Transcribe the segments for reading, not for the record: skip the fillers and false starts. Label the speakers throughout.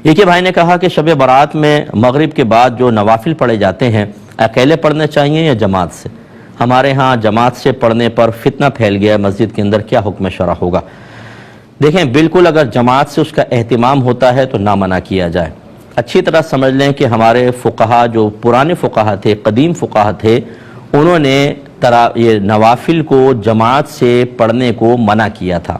Speaker 1: ایک بھائی نے کہا کہ شب برات میں مغرب کے بعد جو نوافل پڑھے جاتے ہیں اکیلے پڑھنے چاہیے یا جماعت سے؟ ہمارے ہاں جماعت سے پڑھنے پر فتنہ پھیل گیا ہے مسجد کے اندر، کیا حکم شرع ہوگا؟ دیکھیں، بالکل اگر جماعت سے اس کا اہتمام ہوتا ہے تو نہ منع کیا جائے۔ اچھی طرح سمجھ لیں کہ ہمارے فقہا جو پرانے فقہا تھے، قدیم فقہا تھے، انہوں نے یہ نوافل کو جماعت سے پڑھنے کو منع کیا تھا،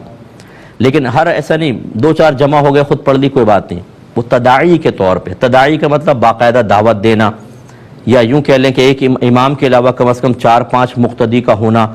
Speaker 1: لیکن ہر ایسا نہیں 2-4 جمع ہو گئے خود پڑھ لی کوئی بات نہیں، وہ تداعی کے طور پہ، تداعی کا مطلب باقاعدہ دعوت دینا، یا یوں کہہ لیں کہ ایک امام کے علاوہ کم از کم 4-5 مقتدی کا ہونا،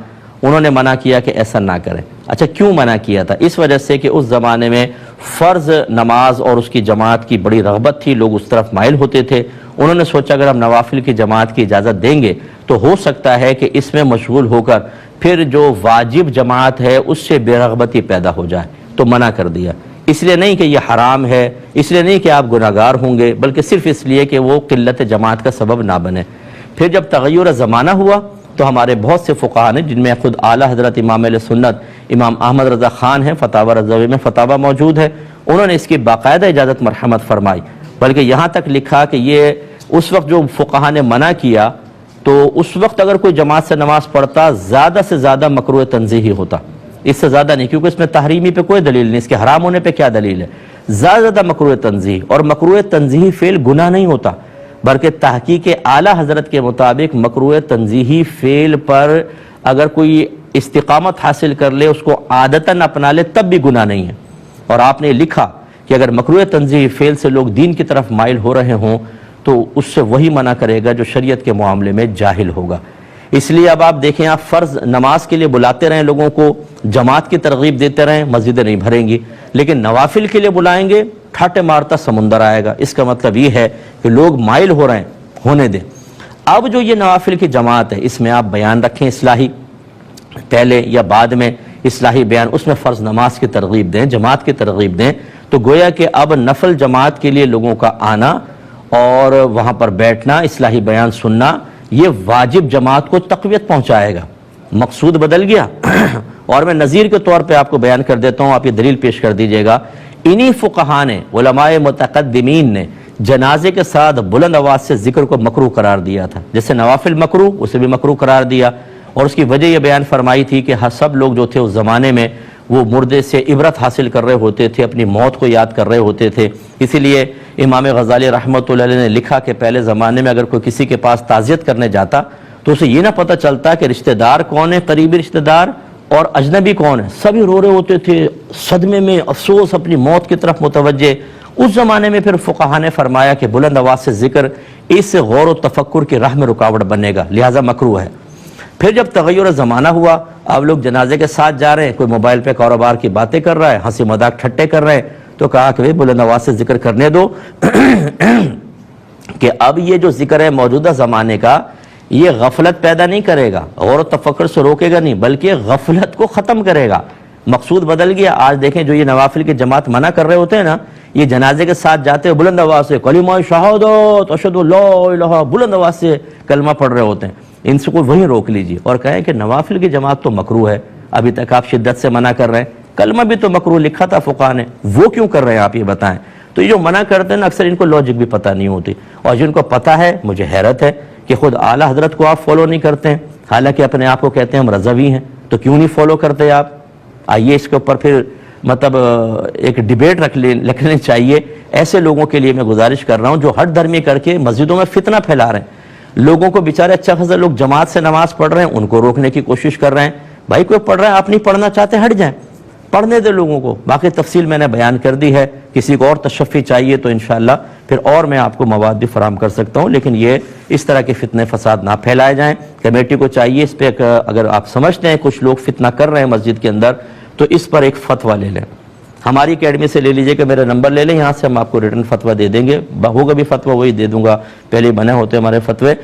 Speaker 1: انہوں نے منع کیا کہ ایسا نہ کریں۔ اچھا، کیوں منع کیا تھا؟ اس وجہ سے کہ اس زمانے میں فرض نماز اور اس کی جماعت کی بڑی رغبت تھی، لوگ اس طرف مائل ہوتے تھے۔ انہوں نے سوچا اگر ہم نوافل کی جماعت کی اجازت دیں گے تو ہو سکتا ہے کہ اس میں مشغول ہو کر پھر جو واجب جماعت ہے اس سے بے رغبتی پیدا ہو جائے، تو منع کر دیا۔ اس لیے نہیں کہ یہ حرام ہے، اس لیے نہیں کہ آپ گناہگار ہوں گے، بلکہ صرف اس لیے کہ وہ قلت جماعت کا سبب نہ بنے۔ پھر جب تغیر زمانہ ہوا تو ہمارے بہت سے فقہا نے، جن میں خود اعلیٰ حضرت امام اہل سنت امام احمد رضا خان ہیں، فتاوی رضوی میں فتاوی موجود ہے، انہوں نے اس کی باقاعدہ اجازت مرحمت فرمائی، بلکہ یہاں تک لکھا کہ یہ اس وقت جو فقہا نے منع کیا تو اس وقت اگر کوئی جماعت سے نماز پڑھتا زیادہ سے زیادہ مکروہ تنزیہی ہوتا، اس سے زیادہ نہیں، کیونکہ اس میں تحریمی پہ کوئی دلیل نہیں، اس کے حرام ہونے پہ کیا دلیل ہے؟ زیادہ مکروہ تنزیہی، اور مکروہ تنزیہی فعل گناہ نہیں ہوتا، بلکہ تحقیق اعلیٰ حضرت کے مطابق مکروہ تنزیہی فعل پر اگر کوئی استقامت حاصل کر لے، اس کو عادتاً اپنا لے، تب بھی گناہ نہیں ہے۔ اور آپ نے لکھا کہ اگر مکروہ تنزیہی فعل سے لوگ دین کی طرف مائل ہو رہے ہوں تو اس سے وہی منع کرے گا جو شریعت کے معاملے میں جاہل ہوگا۔ اس لیے اب آپ دیکھیں، آپ فرض نماز کے لیے بلاتے رہیں لوگوں کو، جماعت کی ترغیب دیتے رہیں، مسجدیں نہیں بھریں گی، لیکن نوافل کے لیے بلائیں گے، ٹھاٹے مارتا سمندر آئے گا۔ اس کا مطلب یہ ہے کہ لوگ مائل ہو رہے ہیں، ہونے دیں۔ اب جو یہ نوافل کی جماعت ہے، اس میں آپ بیان رکھیں اصلاحی، پہلے یا بعد میں اصلاحی بیان، اس میں فرض نماز کی ترغیب دیں، جماعت کی ترغیب دیں، تو گویا کہ اب نفل جماعت کے لیے لوگوں کا آنا اور وہاں پر بیٹھنا، اصلاحی بیان سننا، یہ واجب جماعت کو تقویت پہنچائے گا۔ مقصود بدل گیا۔ اور میں نظیر کے طور پہ آپ کو بیان کر دیتا ہوں، آپ یہ دلیل پیش کر دیجئے گا۔ انہی فقہا نے، علماء متقدمین نے، جنازے کے ساتھ بلند آواز سے ذکر کو مکروہ قرار دیا تھا، جیسے نوافل مکروہ، اسے بھی مکروہ قرار دیا، اور اس کی وجہ یہ بیان فرمائی تھی کہ سب لوگ جو تھے اس زمانے میں وہ مردے سے عبرت حاصل کر رہے ہوتے تھے، اپنی موت کو یاد کر رہے ہوتے تھے۔ اسی لیے امام غزالی رحمۃ اللہ علیہ نے لکھا کہ پہلے زمانے میں اگر کوئی کسی کے پاس تعزیت کرنے جاتا تو اسے یہ نہ پتہ چلتا کہ رشتہ دار کون ہے، قریبی رشتہ دار، اور اجنبی کون ہے، سبھی رو رہے ہوتے تھے، صدمے میں، افسوس، اپنی موت کی طرف متوجہ۔ اس زمانے میں پھر فقہا نے فرمایا کہ بلند آواز سے ذکر اس سے غور و تفکر کی راہ میں رکاوٹ بنے گا، لہٰذا مکروہ ہے۔ پھر جب تغیر زمانہ ہوا، اب لوگ جنازے کے ساتھ جا رہے ہیں، کوئی موبائل پہ کاروبار کی باتیں کر رہا ہے، ہنسی مذاق ٹھٹے کر رہے ہیں، تو کہا کہ بلند آواز سے ذکر کرنے دو کہ اب یہ جو ذکر ہے موجودہ زمانے کا، یہ غفلت پیدا نہیں کرے گا، غور و تفکر سے روکے گا نہیں، بلکہ غفلت کو ختم کرے گا۔ مقصود بدل گیا۔ آج دیکھیں جو یہ نوافل کی جماعت منع کر رہے ہوتے ہیں نا، یہ جنازے کے ساتھ جاتے ہیں بلند آواز سے کلمہ شہادت اشہد لا الہ، بلند آواز سے کلمہ پڑھ رہے ہوتے ہیں۔ ان سے کوئی وہیں روک لیجیے اور کہیں کہ نوافل کی جماعت تو مکروہ ہے، ابھی تک آپ شدت سے منع کر رہے ہیں، کلمہ بھی تو مکروہ لکھا تھا فقہا نے، وہ کیوں کر رہے ہیں آپ یہ بتائیں۔ تو یہ جو منع کرتے ہیں نا، اکثر ان کو لاجک بھی پتہ نہیں ہوتی، اور جن کو پتہ ہے، مجھے حیرت ہے کہ خود اعلیٰ حضرت کو آپ فالو نہیں کرتے ہیں، حالانکہ اپنے آپ کو کہتے ہیں ہم رضوی ہیں، تو کیوں نہیں فالو کرتے آپ؟ آئیے اس کے اوپر پھر مطلب ایک ڈیبیٹ رکھ لینی چاہیے۔ ایسے لوگوں کے لیے میں گزارش کر رہا ہوں جو ہٹ دھرمی کر کے مسجدوں میں فتنہ پھیلا رہے ہیں، لوگوں کو بیچارے اچھا خاصا لوگ جماعت سے نماز پڑھ رہے ہیں ان کو روکنے کی کوشش کر رہے ہیں۔ بھائی کوئی پڑھ رہا ہے، آپ نہیں پڑھنا چاہتے ہٹ جائیں، پڑھنے دے لوگوں کو۔ باقی تفصیل میں نے بیان کر دی ہے، کسی کو اور تشفی چاہیے تو انشاءاللہ پھر اور میں آپ کو مواد بھی فراہم کر سکتا ہوں، لیکن یہ اس طرح کے فتنے فساد نہ پھیلائے جائیں۔ کمیٹی کو چاہیے اس پہ اگر آپ سمجھتے ہیں کچھ لوگ فتنہ کر رہے ہیں مسجد کے اندر تو اس پر ایک فتویٰ لے لیں، ہماری اکیڈمی سے لے لیجئے کہ میرا نمبر لے لیں، یہاں سے ہم آپ کو ریٹن فتویٰ دے دیں گے، ہوگا بھی فتویٰ وہی دے دوں گا، پہلے بنے ہوتے ہمارے فتوے،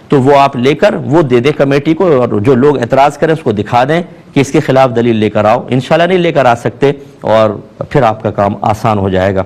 Speaker 1: تو وہ آپ لے کر وہ دے دیں کمیٹی کو، اور جو لوگ اعتراض کریں اس کو دکھا دیں کہ اس کے خلاف دلیل لے کر آؤ۔ انشاءاللہ نہیں لے کر آ سکتے اور پھر آپ کا کام آسان ہو جائے گا۔